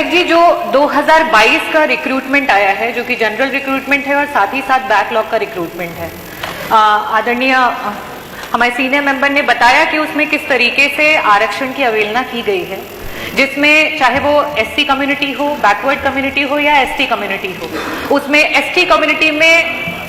जी, जो 2022 का रिक्रूटमेंट आया है, जो कि जनरल रिक्रूटमेंट है और साथ ही साथ बैकलॉग का रिक्रूटमेंट है, आदरणीय हमारे सीनियर मेंबर ने बताया कि उसमें किस तरीके से आरक्षण की अवहेलना की गई है, जिसमें चाहे वो एससी कम्युनिटी हो, बैकवर्ड कम्युनिटी हो या एसटी कम्युनिटी हो, उसमें एसटी कम्युनिटी में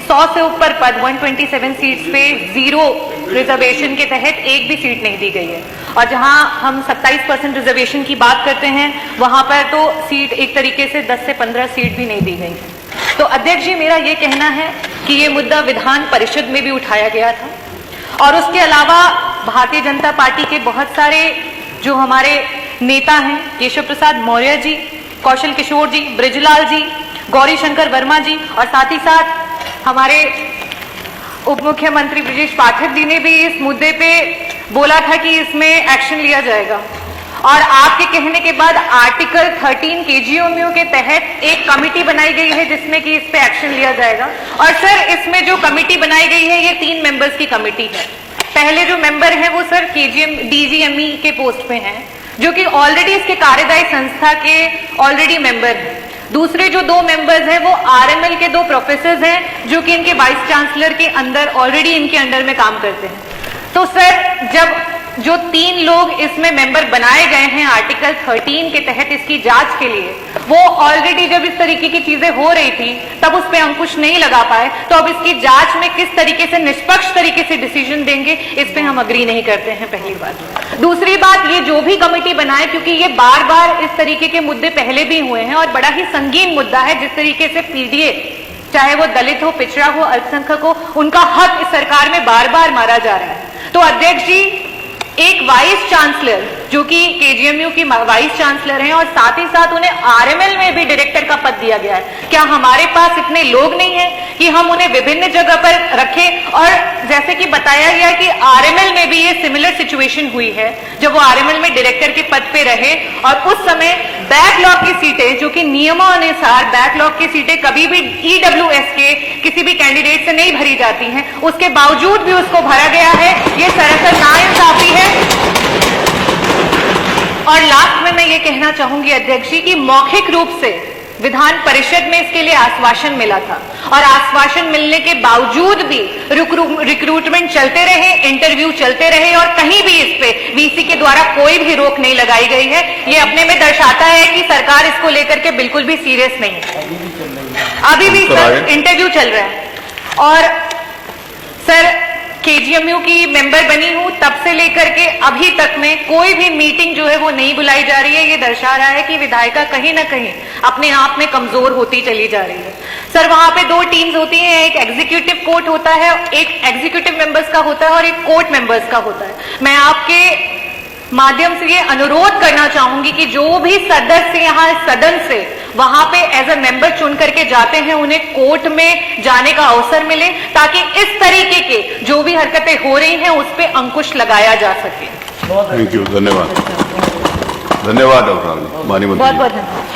100 से ऊपर पद 127 सीट्स पे 0 रिजर्वेशन के तहत एक भी सीट नहीं दी गई है। और जहां हम 27% रिजर्वेशन की बात करते हैं, वहां पर तो सीट एक तरीके से 10 से 15 सीट भी नहीं दी गई है। तो अध्यक्ष जी, मेरा ये कहना है कि ये मुद्दा विधान परिषद में भी उठाया गया था और उसके अलावा भारतीय जनता पार्टी के बहुत सारे जो हमारे नेता हैं, केशव प्रसाद मौर्य जी, कौशल किशोर जी, ब्रिजलाल जी, गौरी शंकर वर्मा जी और साथ ही साथ हमारे उप मुख्यमंत्री ब्रजेश पाठक जी ने भी इस मुद्दे पे बोला था कि इसमें एक्शन लिया जाएगा। और आपके कहने के बाद आर्टिकल 13 केजीएमयू के तहत एक कमेटी बनाई गई है जिसमें कि इस पे एक्शन लिया जाएगा। और सर, इसमें जो कमेटी बनाई गई है, ये 3 मेंबर्स की कमेटी है। पहले जो मेंबर है वो सर डीजीएमई के पोस्ट पे हैं, जो कि ऑलरेडी इसके कार्यदायी संस्था के ऑलरेडी मेंबर हैं। दूसरे जो 2 मेंबर्स हैं वो आरएमएल के 2 प्रोफेसर्स हैं, जो कि इनके वाइस चांसलर के अंदर ऑलरेडी इनके अंडर में काम करते हैं। तो सर, जब जो 3 लोग इसमें मेंबर बनाए गए हैं आर्टिकल 13 के तहत इसकी जांच के लिए, वो ऑलरेडी जब इस तरीके की चीजें हो रही थी तब उस पे अंकुश नहीं लगा पाए, तो अब इसकी जांच में किस तरीके से निष्पक्ष तरीके से डिसीजन देंगे, इस पे हम अग्री नहीं करते हैं, पहली बात। दूसरी बात, ये जो भी कमेटी बनाए, क्योंकि ये बार बार इस तरीके के मुद्दे पहले भी हुए हैं और बड़ा ही संगीन मुद्दा है, जिस तरीके से पीडीए, चाहे वो दलित हो, पिछड़ा हो, अल्पसंख्यक हो, उनका हक इस सरकार में बार बार मारा जा रहा है। तो अध्यक्ष जी, एक वाइस चांसलर जो कि केजीएमयू की वाइस चांसलर हैं और साथ ही साथ उन्हें आरएमएल में भी डायरेक्टर का पद दिया गया है, क्या हमारे पास इतने लोग नहीं हैं कि हम उन्हें विभिन्न जगह पर रखें? और जैसे कि बताया गया कि आरएमएल में भी ये सिमिलर सिचुएशन हुई है, जब वो आरएमएल में डायरेक्टर के पद पे रहे और उस समय बैकलॉग की सीटें, जो कि नियमानुसार बैकलॉग की सीटें कभी भी ईडब्ल्यूएस के किसी भी कैंडिडेट से नहीं भरी जाती हैं, उसके बावजूद भी उसको भरा गया है। ये सरासर नाइंसाफी है। और लास्ट में मैं ये कहना चाहूंगी अध्यक्ष जी कि मौखिक रूप से विधान परिषद में इसके लिए आश्वासन मिला था और आश्वासन मिलने के बावजूद भी रिक्रूटमेंट चलते रहे, इंटरव्यू चलते रहे और कहीं भी इस पे वीसी के द्वारा कोई भी रोक नहीं लगाई गई है। ये अपने में दर्शाता है कि सरकार इसको लेकर के बिल्कुल भी सीरियस नहीं है। अभी भी सर इंटरव्यू चल रहा है। और सर, केजीएमयू की मेंबर बनी हूं तब से लेकर के अभी तक में कोई भी मीटिंग जो है वो नहीं बुलाई जा रही है। ये दर्शा रहा है कि विधायिका कहीं ना कहीं अपने आप में कमजोर होती चली जा रही है। सर, वहां पे 2 टीम्स होती हैं, एक एग्जीक्यूटिव कोर्ट होता है, एक एग्जीक्यूटिव मेंबर्स का होता है और एक कोर्ट मेंबर्स का होता है। मैं आपके माध्यम से ये अनुरोध करना चाहूंगी कि जो भी सदस्य यहाँ सदन से वहां पे एज अ मेंबर चुन करके जाते हैं, उन्हें कोर्ट में जाने का अवसर मिले, ताकि इस तरीके के जो भी हरकतें हो रही हैं उस पे अंकुश लगाया जा सके। थैंक यू, धन्यवाद। धन्यवाद डॉक्टर। बहुत बहुत धन्यवाद।